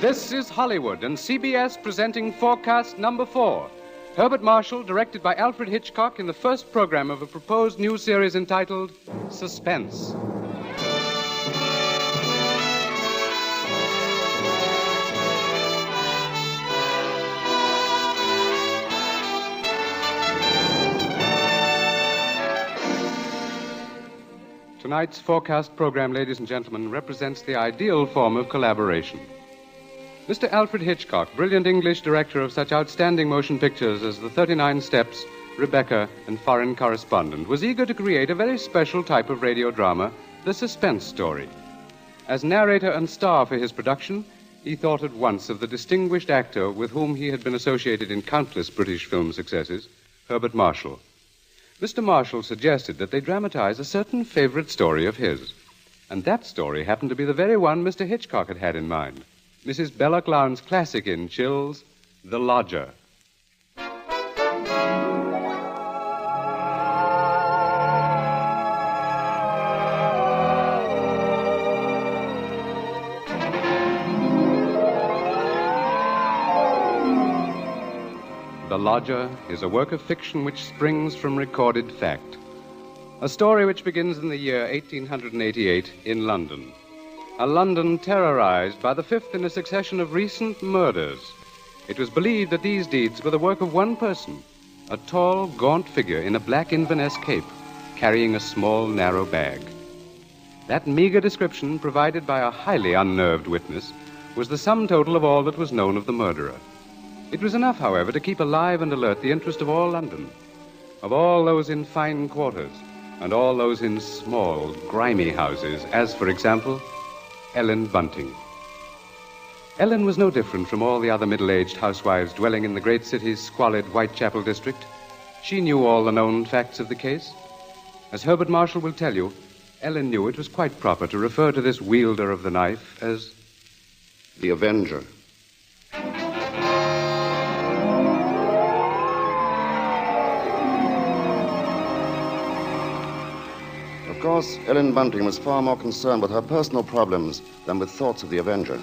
This is Hollywood and CBS presenting Forecast Number 4. Herbert Marshall, directed by Alfred Hitchcock in the first program of a proposed new series entitled Suspense. Tonight's Forecast program, ladies and gentlemen, represents the ideal form of collaboration. Mr. Alfred Hitchcock, brilliant English director of such outstanding motion pictures as The 39 Steps, Rebecca, and Foreign Correspondent, was eager to create a very special type of radio drama, the suspense story. As narrator and star for his production, he thought at once of the distinguished actor with whom he had been associated in countless British film successes, Herbert Marshall. Mr. Marshall suggested that they dramatize a certain favorite story of his. And that story happened to be the very one Mr. Hitchcock had had in mind. Mrs. Belloc Lowndes' classic in Chills, The Lodger. The Lodger is a work of fiction which springs from recorded fact. A story which begins in the year 1888 in London. A London terrorized by the fifth in a succession of recent murders. It was believed that these deeds were the work of one person, a tall, gaunt figure in a black Inverness cape, carrying a small, narrow bag. That meager description, provided by a highly unnerved witness, was the sum total of all that was known of the murderer. It was enough, however, to keep alive and alert the interest of all London, of all those in fine quarters, and all those in small, grimy houses, as, for example, Ellen Bunting. Ellen was no different from all the other middle-aged housewives dwelling in the great city's squalid Whitechapel district. She knew all the known facts of the case. As Herbert Marshall will tell you, Ellen knew it was quite proper to refer to this wielder of the knife as the Avenger. Of course, Ellen Bunting was far more concerned with her personal problems than with thoughts of the Avenger.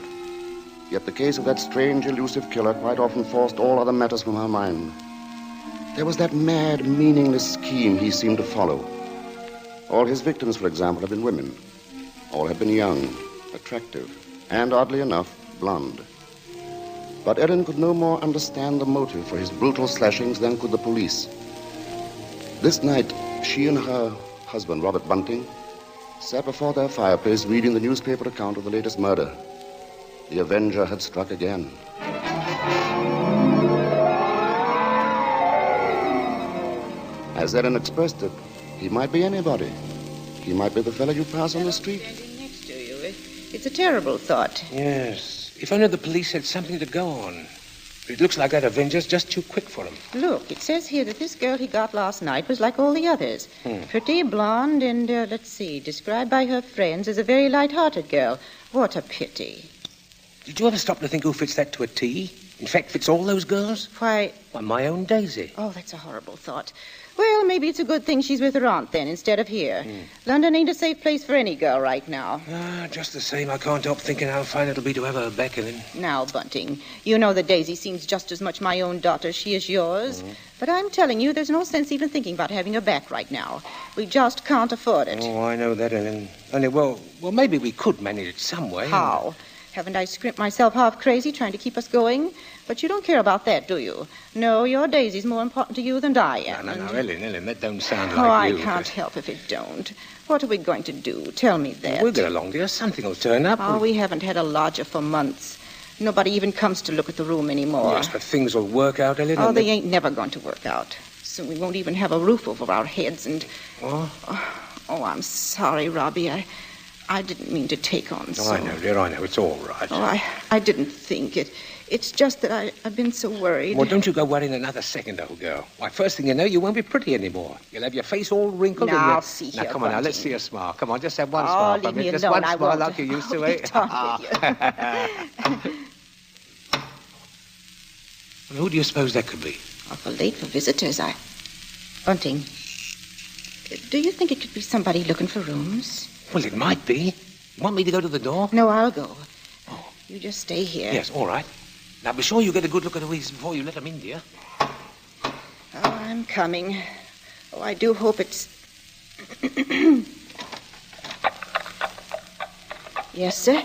Yet the case of that strange, elusive killer quite often forced all other matters from her mind. There was that mad, meaningless scheme he seemed to follow. All his victims, for example, had been women. All had been young, attractive, and, oddly enough, blonde. But Ellen could no more understand the motive for his brutal slashings than could the police. This night, she and her husband, Robert Bunting, sat before their fireplace reading the newspaper account of the latest murder. The Avenger had struck again. As Ellen expressed it, he might be anybody. He might be the fellow you pass on the street. Standing next to you. It's a terrible thought. Yes. If only the police had something to go on. But it looks like that Avenger's just too quick for him. Look, it says here that this girl he got last night was like all the others. Pretty, blonde, and, described by her friends as a very light-hearted girl. What a pity. Did you ever stop to think who fits that to a T? In fact, fits all those girls? Why, my own Daisy. Oh, that's a horrible thought. Well, maybe it's a good thing she's with her aunt, then, instead of here. London ain't a safe place for any girl right now. Just the same, I can't help thinking how fine it'll be to have her beckoning. Now, Bunting, you know that Daisy seems just as much my own daughter as she is yours. But I'm telling you, there's no sense even thinking about having her back right now. We just can't afford it. Oh, I know that, Ellen. Only, well, maybe we could manage it some way. How? Haven't I scrimped myself half crazy trying to keep us going? But you don't care about that, do you? No, your Daisy's more important to you than I am. No, Ellen, that don't sound like you. I can't help if it don't. What are we going to do? Tell me that. We'll get along, dear. Something will turn up. Oh, we haven't had a lodger for months. Nobody even comes to look at the room anymore. Yes, but things will work out, Ellen. Oh, they ain't never going to work out. Soon we won't even have a roof over our heads and... Oh, I'm sorry, Robbie. I didn't mean to take on so... Oh, I know, dear, I know. It's all right. Oh, I didn't think it. It's just that I've been so worried. Well, don't you go worrying another second, old girl. Why, first thing you know, you won't be pretty anymore. You'll have your face all wrinkled and... Now, see here, Now, come on, now, let's see a smile. Come on, just have one smile. Leave me just alone. one smile like you used to, eh? Well, who do you suppose that could be? Awful late for visitors. Bunting, do you think it could be somebody looking for rooms? Well, it might be. You want me to go to the door? No, I'll go. You just stay here. Yes, all right. Now, be sure you get a good look at Louise before you let him in, dear. Oh, I'm coming. Oh, I do hope it's... Yes, sir?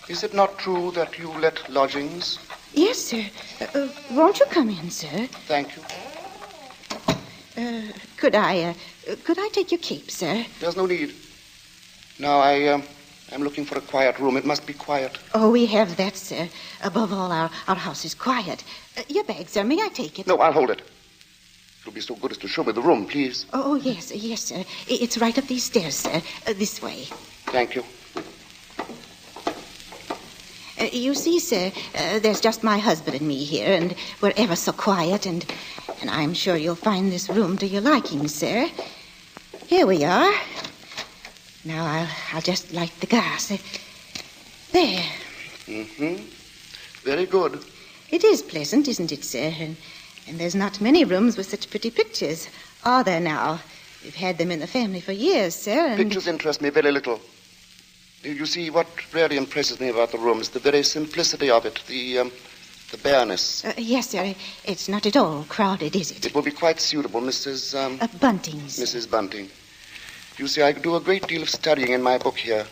Is it not true that you let lodgings? Yes, sir. Won't you come in, sir? Thank you. Could I take your cape, sir? There's no need. Now, I'm looking for a quiet room. It must be quiet. Oh, we have that, sir. Above all, our house is quiet. Your bag, sir, may I take it? No, I'll hold it. You'll be so good as to show me the room, please. Oh, yes, sir. It's right up these stairs, sir. This way. Thank you. You see, sir, there's just my husband and me here, and we're ever so quiet, and I'm sure you'll find this room to your liking, sir. Here we are. Now, I'll just light the gas. There. Mm-hmm. Very good. It is pleasant, isn't it, sir? And there's not many rooms with such pretty pictures, are there now? We've had them in the family for years, sir, and... Pictures interest me very little. You see, what really impresses me about the room is the very simplicity of it, the bareness. Yes, sir. It's not at all crowded, is it? It will be quite suitable, Mrs. Buntings. Mrs. Bunting. You see, I do a great deal of studying in my book here,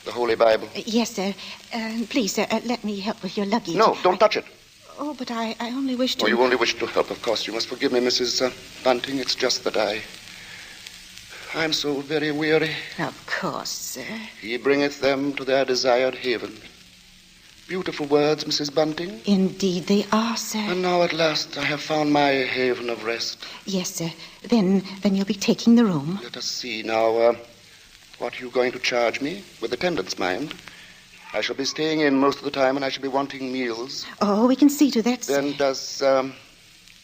the Holy Bible. Yes, sir. Please, sir, let me help with your luggage. No, don't touch it. Oh, but I only wish to... Oh, you only wish to help, of course. You must forgive me, Mrs. Bunting. It's just that I'm so very weary. Of course, sir. He bringeth them to their desired haven. Beautiful words, Mrs. Bunting. Indeed they are, sir. And now at last I have found my haven of rest. Yes, sir. Then you'll be taking the room. Let us see now. What are you going to charge me? With attendance, mind. I shall be staying in most of the time, and I shall be wanting meals. Oh, we can see to that, sir. Then does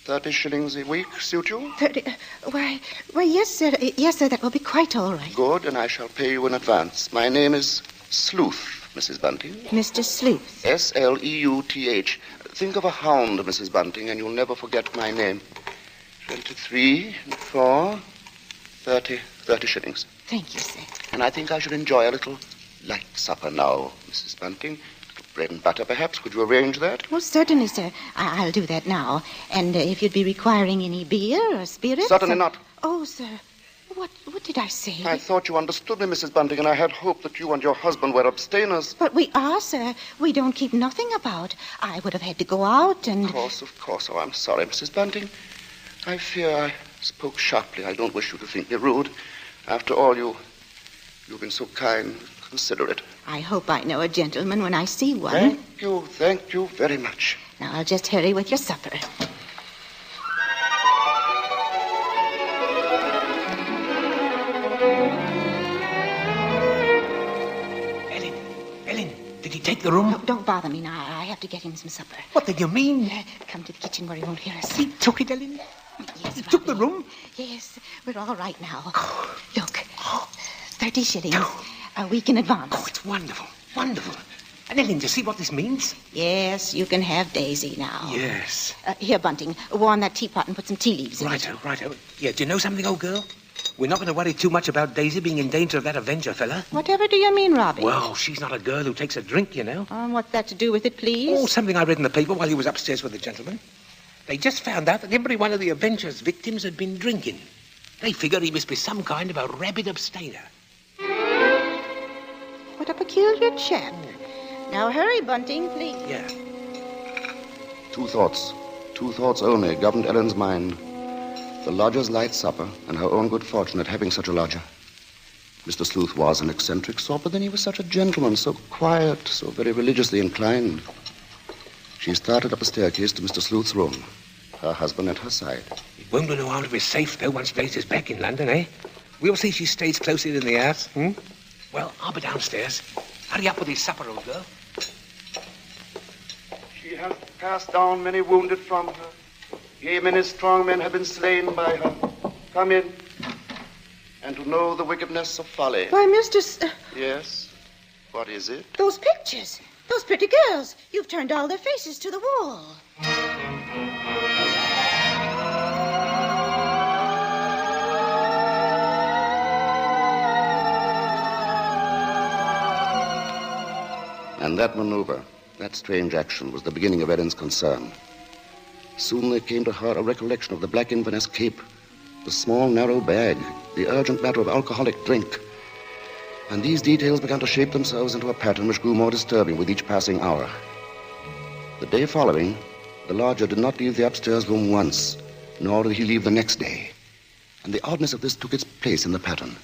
30 shillings a week suit you? 30... Why, yes, sir. Yes, sir, that will be quite all right. Good, and I shall pay you in advance. My name is Sleuth, Mrs. Bunting. Mr. Sleuth. Sleuth. Think of a hound, Mrs. Bunting, and you'll never forget my name. 23, 4, 30 shillings. Thank you, sir. And I think I should enjoy a little light supper now, Mrs. Bunting. A little bread and butter, perhaps. Could you arrange that? Well, certainly, sir. I'll do that now. And if you'd be requiring any beer or spirits... Certainly not. Oh, sir. What did I say? I thought you understood me, Mrs. Bunting, and I had hoped that you and your husband were abstainers. But we are, sir. We don't keep nothing about. I would have had to go out and... Of course. Oh, I'm sorry, Mrs. Bunting. I fear I spoke sharply. I don't wish you to think me rude. After all, you've been so kind, considerate. I hope I know a gentleman when I see one. Thank you very much. Now, I'll just hurry with your supper. Ellen, did he take the room? No, don't bother me now. I have to get him some supper. What did you mean? Come to the kitchen where he won't hear us. He took it, Ellen? Yes, He took the room? Yes, we're all right now. Look, 30 shillings. A week in advance. Oh, it's wonderful. Wonderful. And Ellen, do you see what this means? Yes, you can have Daisy now. Yes. Here, Bunting, warm that teapot and put some tea leaves in it. Righto. Yeah, do you know something, old girl? We're not going to worry too much about Daisy being in danger of that Avenger fella. Whatever do you mean, Robbie? Well, she's not a girl who takes a drink, you know. What's that to do with it, please? Oh, something I read in the paper while he was upstairs with the gentleman. They just found out that every one of the Avenger's victims had been drinking. They figured he must be some kind of a rabid abstainer. What a peculiar chap. Now hurry, Bunting, please. Yeah. Two thoughts only governed Ellen's mind. The lodger's light supper and her own good fortune at having such a lodger. Mr. Sleuth was an eccentric sort, but then he was such a gentleman, so quiet, so very religiously inclined. She started up a staircase to Mr. Sleuth's room, her husband at her side. It won't do no harm to be safe, though, once Daisy's back in London, eh? We'll see she stays closer in the house, Well, I'll be downstairs. Hurry up with his supper, old girl. She has cast down many wounded from her. Yea, many strong men have been slain by her. Come in. And to know the wickedness of folly. Why, Mr. Yes? What is it? Those pictures. Those pretty girls. You've turned all their faces to the wall. And that maneuver, that strange action, was the beginning of Ellen's concern. Soon there came to her a recollection of the black Inverness cape, the small, narrow bag, the urgent matter of alcoholic drink. And these details began to shape themselves into a pattern which grew more disturbing with each passing hour. The day following, the lodger did not leave the upstairs room once, nor did he leave the next day. And the oddness of this took its place in the pattern.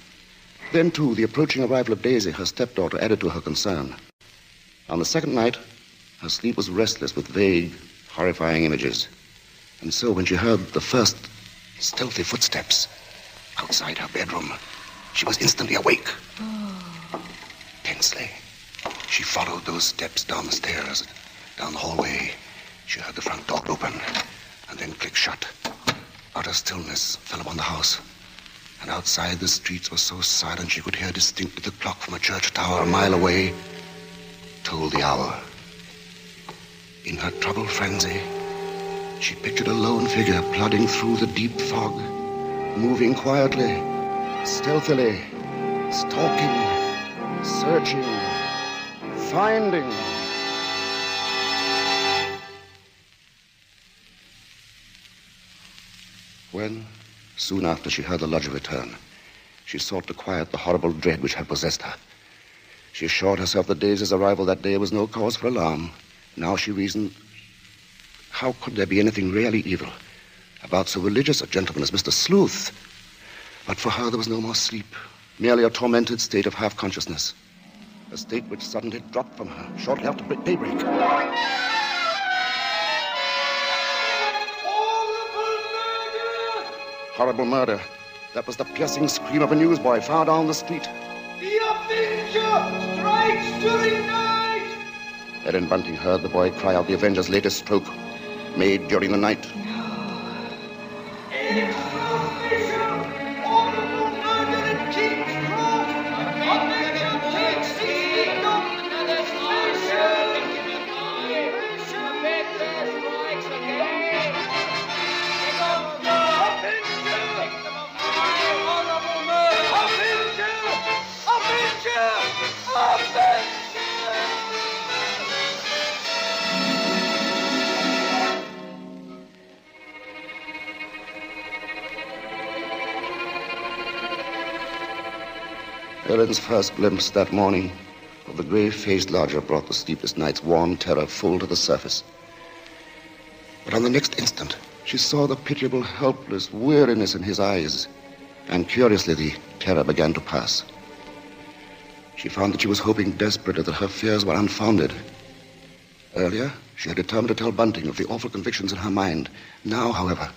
Then, too, the approaching arrival of Daisy, her stepdaughter, added to her concern. On the second night, her sleep was restless with vague, horrifying images. And so when she heard the first stealthy footsteps outside her bedroom, she was instantly awake. Tensely, she followed those steps down the stairs, down the hallway. She heard the front door open and then click shut. Utter stillness fell upon the house. And outside, the streets were so silent she could hear distinctly the clock from a church tower a mile away told the hour. In her troubled frenzy, she pictured a lone figure plodding through the deep fog, moving quietly, stealthily, stalking, searching, finding. When, soon after she heard the lodger return, she sought to quiet the horrible dread which had possessed her. She assured herself that Daisy's arrival that day was no cause for alarm. Now she reasoned, how could there be anything really evil about so religious a gentleman as Mr. Sleuth? But for her there was no more sleep, merely a tormented state of half-consciousness, a state which suddenly dropped from her shortly after daybreak. Horrible murder. That was the piercing scream of a newsboy far down the street. The Avenger strikes during night! Ellen Bunting heard the boy cry out the Avenger's latest stroke, made during the night. Ellen's first glimpse that morning of the grave-faced lodger brought the sleepless night's warm terror full to the surface. But on the next instant, she saw the pitiable, helpless weariness in his eyes, and curiously the terror began to pass. She found that she was hoping desperately that her fears were unfounded. Earlier, she had determined to tell Bunting of the awful convictions in her mind. Now, however,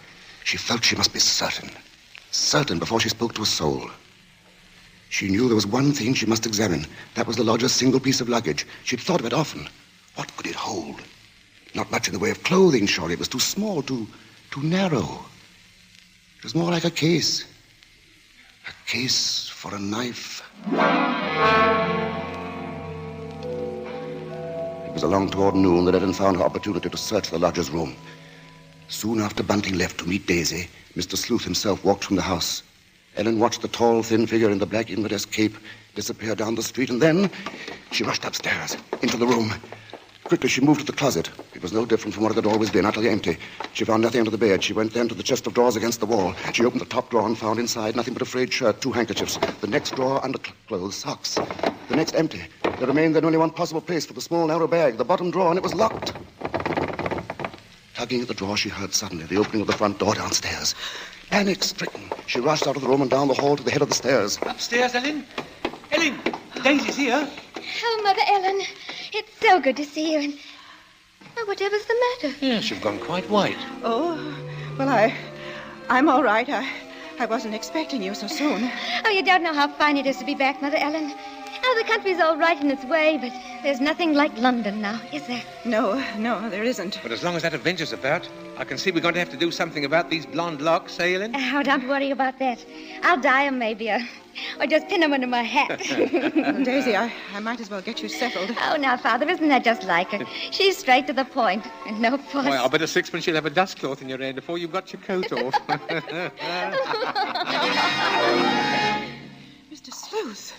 she felt she must be certain before she spoke to a soul. She knew there was one thing she must examine. That was the lodger's single piece of luggage. She'd thought of it often. What could it hold? Not much in the way of clothing, surely. It was too small, too narrow. It was more like a case. A case for a knife. It was along toward noon that Ellen found her opportunity to search the lodger's room. Soon after Bunting left to meet Daisy, Mr. Sleuth himself walked from the house. Ellen watched the tall, thin figure in the black Inverness cape disappear down the street, and then she rushed upstairs, into the room. Quickly, she moved to the closet. It was no different from what it had always been, utterly empty. She found nothing under the bed. She went then to the chest of drawers against the wall. She opened the top drawer and found inside nothing but a frayed shirt, 2 handkerchiefs. The next drawer, underclothes, socks. The next empty. There remained then only one possible place for the small, narrow bag, the bottom drawer, and it was locked. Tugging at the drawer, she heard suddenly the opening of the front door downstairs. Panic-stricken, she rushed out of the room and down the hall to the head of the stairs. Upstairs, Ellen? Ellen, Daisy's here. Oh, Mother Ellen, it's so good to see you. And whatever's the matter? Yes, you've gone quite white. Oh, well, I'm all right. I wasn't expecting you so soon. Oh, you don't know how fine it is to be back, Mother Ellen. Oh, the country's all right in its way, but there's nothing like London now, is there? No, there isn't. But as long as that Avenger's about, I can see we're going to have to do something about these blonde locks, eh, Ellen? Oh, don't worry about that. I'll dye them maybe, or just pin them under my hat. Daisy, I might as well get you settled. Oh, now, Father, isn't that just like her? She's straight to the point, and no fuss. Well, I'll bet a sixpence you'll have a dust cloth in your hair before you've got your coat off. Mr. Sleuth.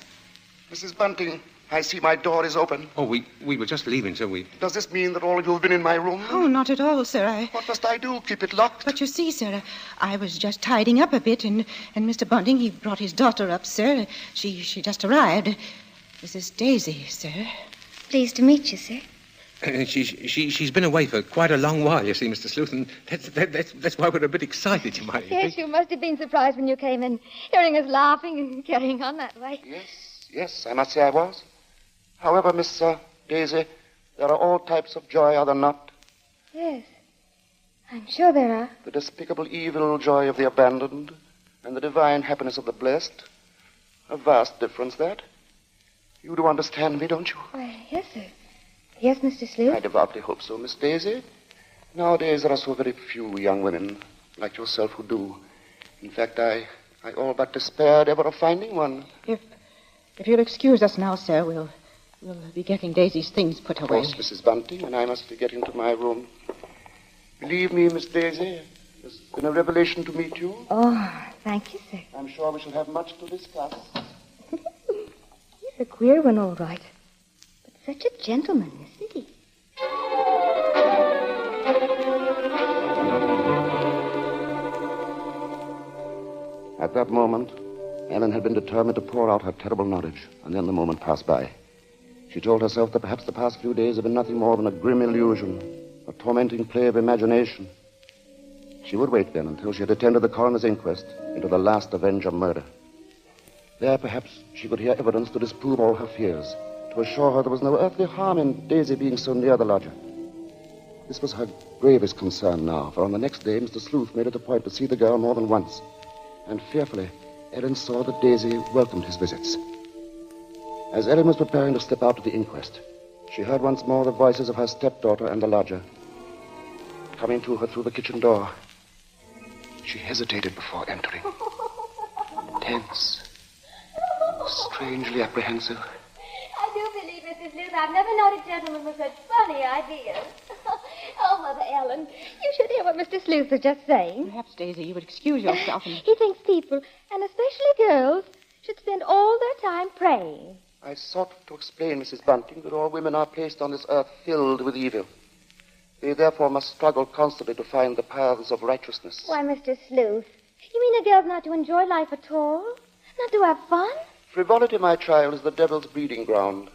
Mrs. Bunting, I see my door is open. Oh, we were just leaving, so we... Does this mean that all of you have been in my room? Oh, not at all, sir. What must I do? Keep it locked? But you see, sir, I was just tidying up a bit, and Mr. Bunting, he brought his daughter up, sir. She just arrived. This is Daisy, sir. Pleased to meet you, sir. She's been away for quite a long while, you see, Mr. Sleuth, and that's why we're a bit excited, you might Yes, think. you must have been surprised when you came in, hearing us laughing and carrying on that way. Yes, I must say I was. However, Miss Daisy, there are all types of joy, are there not? Yes, I'm sure there are. The despicable evil joy of the abandoned and the divine happiness of the blessed. A vast difference, that. You do understand me, don't you? Why, yes, sir. Yes, Mr. Sleuth. I devoutly hope so, Miss Daisy. Nowadays, there are so very few young women like yourself who do. In fact, I all but despaired ever of finding one. If you'll excuse us now, sir, we'll be getting Daisy's things put away. Of course, Mrs. Bunting, and I must be getting to my room. Believe me, Miss Daisy, it's been a revelation to meet you. Oh, thank you, sir. I'm sure we shall have much to discuss. He's a queer one, all right. But such a gentleman, isn't he? At that moment, Ellen had been determined to pour out her terrible knowledge, and then the moment passed by. She told herself that perhaps the past few days had been nothing more than a grim illusion, a tormenting play of imagination. She would wait then until she had attended the coroner's inquest into the last Avenger murder. There, perhaps, she could hear evidence to disprove all her fears, to assure her there was no earthly harm in Daisy being so near the lodger. This was her gravest concern now, for on the next day, Mr. Sleuth made it a point to see the girl more than once. And fearfully, Ellen saw that Daisy welcomed his visits. As Ellen was preparing to step out to the inquest, she heard once more the voices of her stepdaughter and the lodger coming to her through the kitchen door. She hesitated before entering. Tense. Strangely apprehensive. I do believe, Mr. Sleuth, I've never known a gentleman with such funny ideas. Oh, Mother Ellen, you should hear what Mr. Sleuth was just saying. Perhaps, Daisy, you would excuse yourself and... He thinks people, and especially girls, should spend all their time praying. I sought to explain, Mrs. Bunting, that all women are placed on this earth filled with evil. They therefore must struggle constantly to find the paths of righteousness. Why, Mr. Sleuth, you mean a girl's not to enjoy life at all? Not to have fun? Frivolity, my child, is the devil's breeding ground,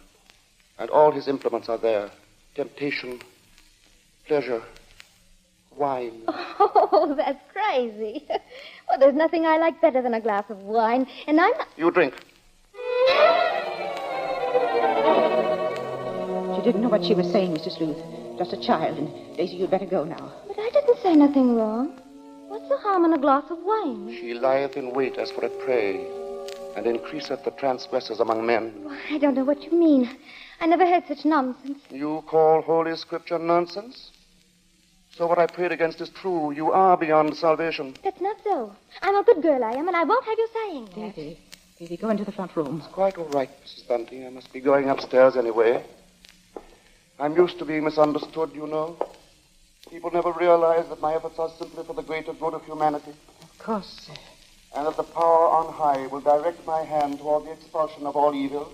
and all his implements are there. Temptation, pleasure, wine. Oh, that's crazy. Well, there's nothing I like better than a glass of wine, and I'm not... You drink. She didn't know what she was saying, Mr. Sleuth. Just a child, and Daisy, you'd better go now. But I didn't say nothing wrong. What's the harm in a glass of wine? She lieth in wait as for a prey, and increaseth the transgressors among men. Well, I don't know what you mean. I never heard such nonsense. You call Holy Scripture nonsense? So what I prayed against is true. You are beyond salvation. That's not so. I'm a good girl, I am, and I won't have you saying that. Daisy, go into the front room. It's quite all right, Mrs. Bunting. I must be going upstairs anyway. I'm used to being misunderstood, you know. People never realize that my efforts are simply for the greater good of humanity. Of course, sir. And that the power on high will direct my hand toward the expulsion of all evil.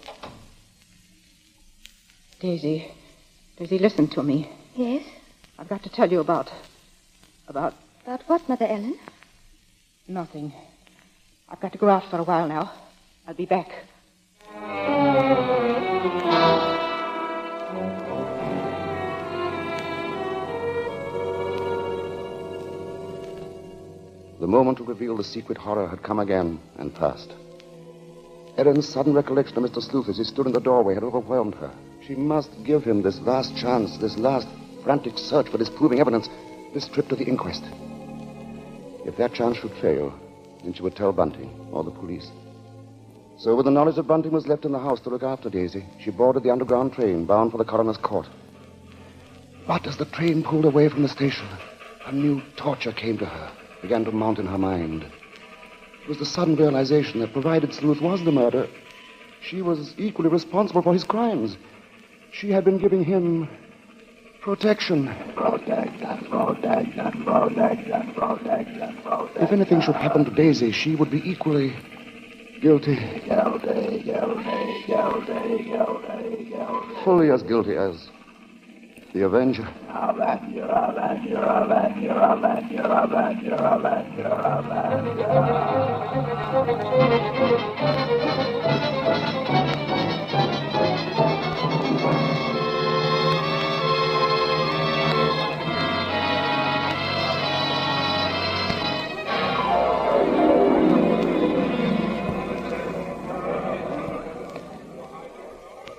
Daisy, listen to me. Yes? I've got to tell you about... About what, Mother Ellen? Nothing. I've got to go out for a while now. I'll be back. The moment to reveal the secret horror had come again and passed. Ellen's sudden recollection of Mr. Sleuth as he stood in the doorway had overwhelmed her. She must give him this last chance, this last frantic search for disproving evidence, this trip to the inquest. If that chance should fail, then she would tell Bunting or the police. So with the knowledge that Bunting was left in the house to look after Daisy, she boarded the underground train bound for the coroner's court. But as the train pulled away from the station, a new torture came to her, began to mount in her mind. It was the sudden realization that provided Sleuth was the murderer, she was equally responsible for his crimes. She had been giving him protection. If anything should happen to Daisy, she would be equally guilty. Guilty. fully as guilty as the Avenger.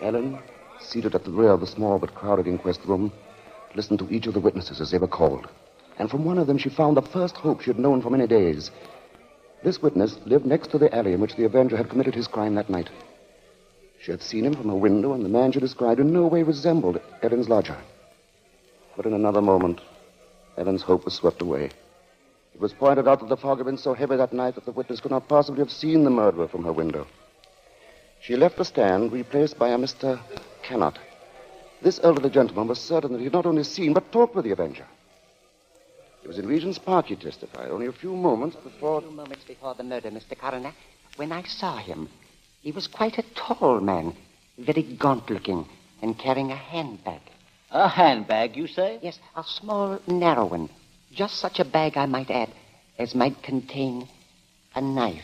Ellen, seated at the rear of the small but crowded inquest room, listened to each of the witnesses as they were called. And from one of them she found the first hope she had known for many days. This witness lived next to the alley in which the Avenger had committed his crime that night. She had seen him from her window, and the man she described in no way resembled Ellen's lodger. But in another moment, Ellen's hope was swept away. It was pointed out that the fog had been so heavy that night that the witness could not possibly have seen the murderer from her window. She left the stand, replaced by a Mr. Cannot. This elderly gentleman was certain that he had not only seen, but talked with the Avenger. It was in Regent's Park, he testified, only a few moments before... A few moments before the murder, Mr. Coroner, when I saw him. He was quite a tall man, very gaunt-looking, and carrying a handbag. A handbag, you say? Yes, a small, narrow one. Just such a bag, I might add, as might contain a knife.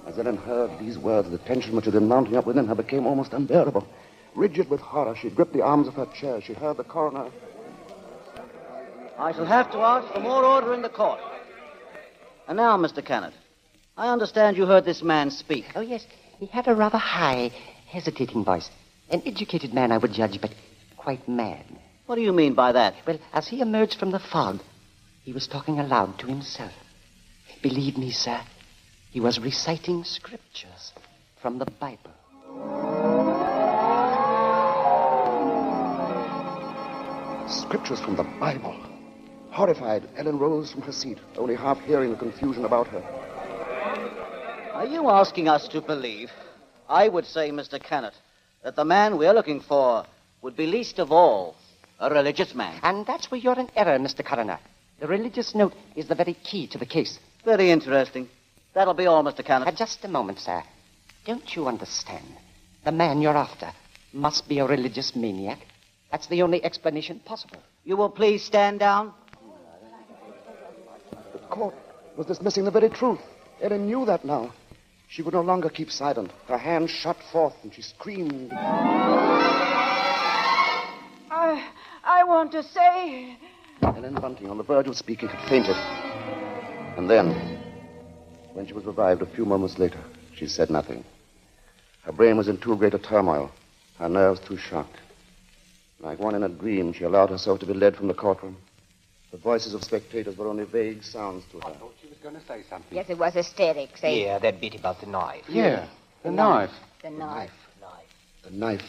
As Ellen heard these words, the tension which had been mounting up within her became almost unbearable. Rigid with horror, she gripped the arms of her chair. She heard the coroner... I shall have to ask for more order in the court. And now, Mr. Cannot, I understand you heard this man speak. Oh, yes. He had a rather high, hesitating voice. An educated man, I would judge, but quite mad. What do you mean by that? Well, as he emerged from the fog, he was talking aloud to himself. Believe me, sir, he was reciting scriptures from the Bible. Scriptures from the Bible. Horrified, Ellen rose from her seat, only half hearing the confusion about her. Are you asking us to believe? I would say, Mr. Cannot, that the man we're looking for would be least of all a religious man. And that's where you're in error, Mr. Coroner. The religious note is the very key to the case. Very interesting. That'll be all, Mr. Cannot. Just a moment, sir. Don't you understand? The man you're after must be a religious maniac. That's the only explanation possible. You will please stand down. The court was dismissing the very truth. Ellen knew that now. She would no longer keep silent. Her hands shot forth, and she screamed. I want to say... Ellen Bunting, on the verge of speaking, had fainted. And then, when she was revived a few moments later, she said nothing. Her brain was in too great a turmoil, her nerves too shocked. Like one in a dream, she allowed herself to be led from the courtroom. The voices of spectators were only vague sounds to her. I thought she was going to say something. Yes, it was hysterics, eh? Yeah, that bit about the knife. Yeah, the knife. The knife. The knife.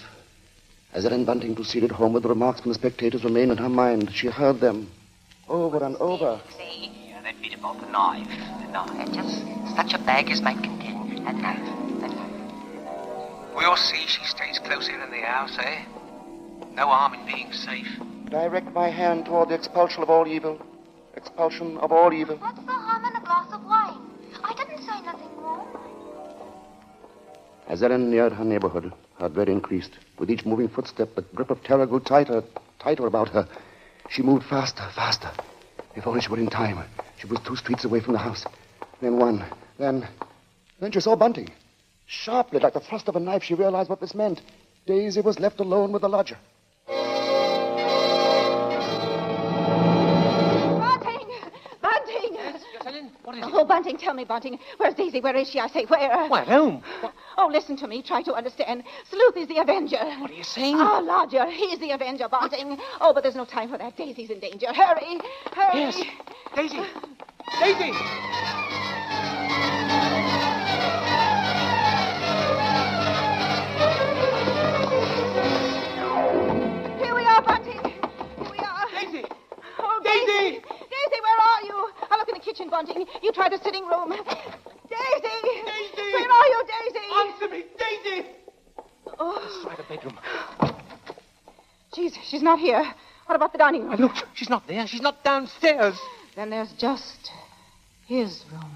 As Ellen Bunting proceeded homeward, the remarks from the spectators remained in her mind. She heard them over and over. Yeah, that bit about the knife. And just such a bag as might contain a knife. We'll see she stays close in the house, eh? No harm in being safe. Direct my hand toward the expulsion of all evil. Expulsion of all evil. What's the harm in a glass of wine? I didn't say nothing wrong. As Ellen neared her neighborhood, her dread increased. With each moving footstep, the grip of terror grew tighter about her. She moved faster. If only she were in time. She was 2 streets away from the house. Then one. Then she saw Bunting. Sharply, like the thrust of a knife, she realized what this meant. Daisy was left alone with the lodger. Bunting! Yes, Ellen? What is it? Oh, Bunting, tell me, Bunting. Where's Daisy? Where is she? I say, where? Why, at home. Oh, listen to me. Try to understand. Sleuth is the Avenger. What are you saying? Our lodger. He's the Avenger, Bunting. Oh, but there's no time for that. Daisy's in danger. Hurry. Yes. Daisy! Daisy! Here we are, Bunting. Here we are. Daisy! Oh, Daisy! Daisy, where are you? I'll look in the kitchen, Bunting. You try the sitting room. Daisy! Daisy! Where are you, Daisy? Answer me, Daisy! Oh, Try the bedroom. she's not here. What about the dining room? Look, she's not there. She's not downstairs. Then there's just his room.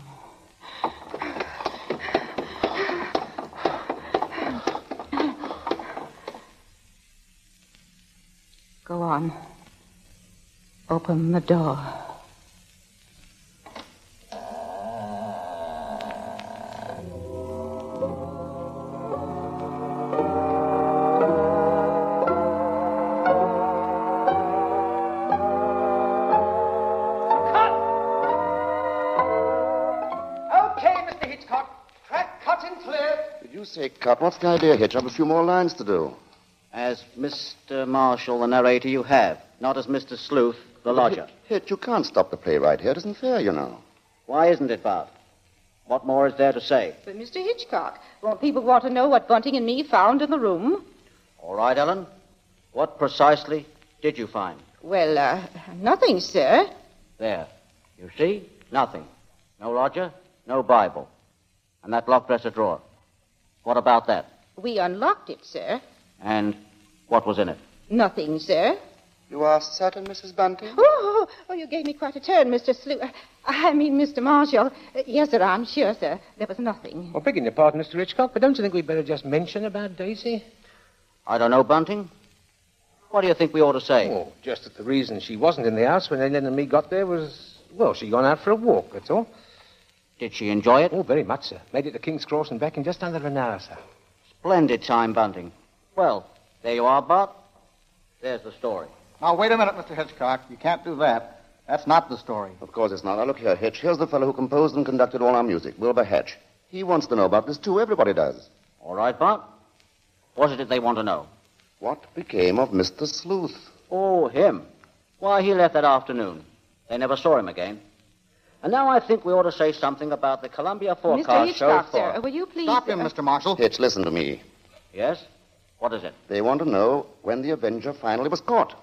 Go on. Open the door. Say, cut. What's the idea, Hitch? I have a few more lines to do. As Mr. Marshall, the narrator, you have. Not as Mr. Sleuth, the lodger. Hitch, you can't stop the play right here. It isn't fair, you know. Why isn't it, Bart? What more is there to say? But, Mr. Hitchcock, won't people want to know what Bunting and me found in the room? All right, Ellen. What precisely did you find? Well, nothing, sir. There. You see? Nothing. No lodger, no Bible. And that locked dresser drawer. What about that? We unlocked it, sir. And what was in it? Nothing, sir. You are certain, Mrs. Bunting? Oh, you gave me quite a turn, Mr. Mr. Marshall. Yes, sir, I'm sure, sir. There was nothing. Well, begging your pardon, Mr. Hitchcock, but don't you think we'd better just mention about Daisy? I don't know, Bunting. What do you think we ought to say? Oh, just that the reason she wasn't in the house when Ellen and me got there was, well, she'd gone out for a walk, that's all. Did she enjoy it? Oh, very much, sir. Made it to King's Cross and back in just under an hour, sir. Splendid time, Bunting. Well, there you are, Bart. There's the story. Now, wait a minute, Mr. Hitchcock. You can't do that. That's not the story. Of course it's not. Now, look here, Hitch. Here's the fellow who composed and conducted all our music, Wilbur Hatch. He wants to know about this, too. Everybody does. All right, Bart. What is it they want to know? What became of Mr. Sleuth? Oh, him. Why, he left that afternoon. They never saw him again. And now I think we ought to say something about the Columbia forecast Mr. Hitchcock, show sir, will you please... Stop him, Mr. Marshall. Hitch, listen to me. Yes? What is it? They want to know when the Avenger finally was caught.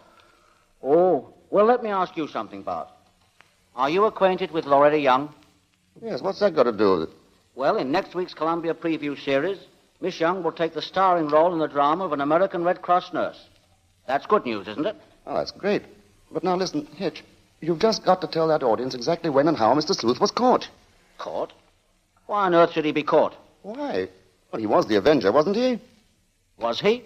Oh, well, let me ask you something, Bart. Are you acquainted with Loretta Young? Yes, what's that got to do with it? Well, in next week's Columbia preview series, Miss Young will take the starring role in the drama of an American Red Cross nurse. That's good news, isn't it? Oh, that's great. But now listen, Hitch. You've just got to tell that audience exactly when and how Mr. Sleuth was caught. Caught? Why on earth should he be caught? Why? Well, he was the Avenger, wasn't he? Was he?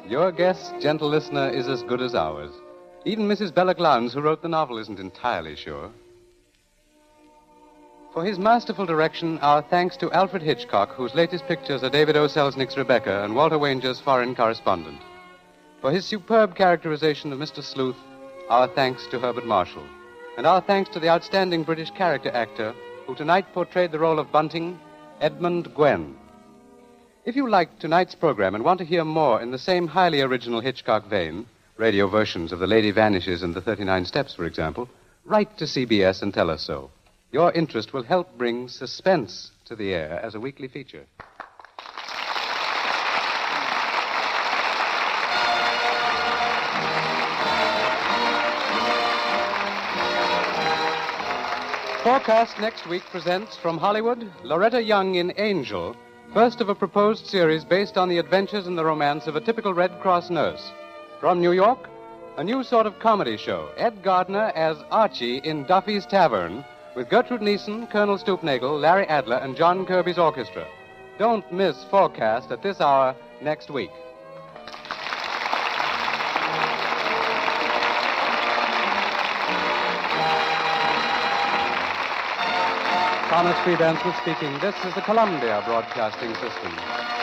Your guess, gentle listener, is as good as ours. Even Mrs. Bella Glounds, who wrote the novel, isn't entirely sure. For his masterful direction, our thanks to Alfred Hitchcock, whose latest pictures are David O. Selznick's Rebecca and Walter Wanger's Foreign Correspondent. For his superb characterization of Mr. Sleuth, our thanks to Herbert Marshall. And our thanks to the outstanding British character actor who tonight portrayed the role of Bunting, Edmund Gwen. If you liked tonight's program and want to hear more in the same highly original Hitchcock vein, radio versions of The Lady Vanishes and The 39 Steps, for example, write to CBS and tell us so. Your interest will help bring Suspense to the air as a weekly feature. Forecast next week presents from Hollywood, Loretta Young in Angel, first of a proposed series based on the adventures and the romance of a typical Red Cross nurse. From New York, a new sort of comedy show, Ed Gardner as Archie in Duffy's Tavern, with Gertrude Neeson, Colonel Stoopnagle, Larry Adler, and John Kirby's orchestra. Don't miss Forecast at this hour next week. Thomas Freebanson speaking. This is the Columbia Broadcasting System.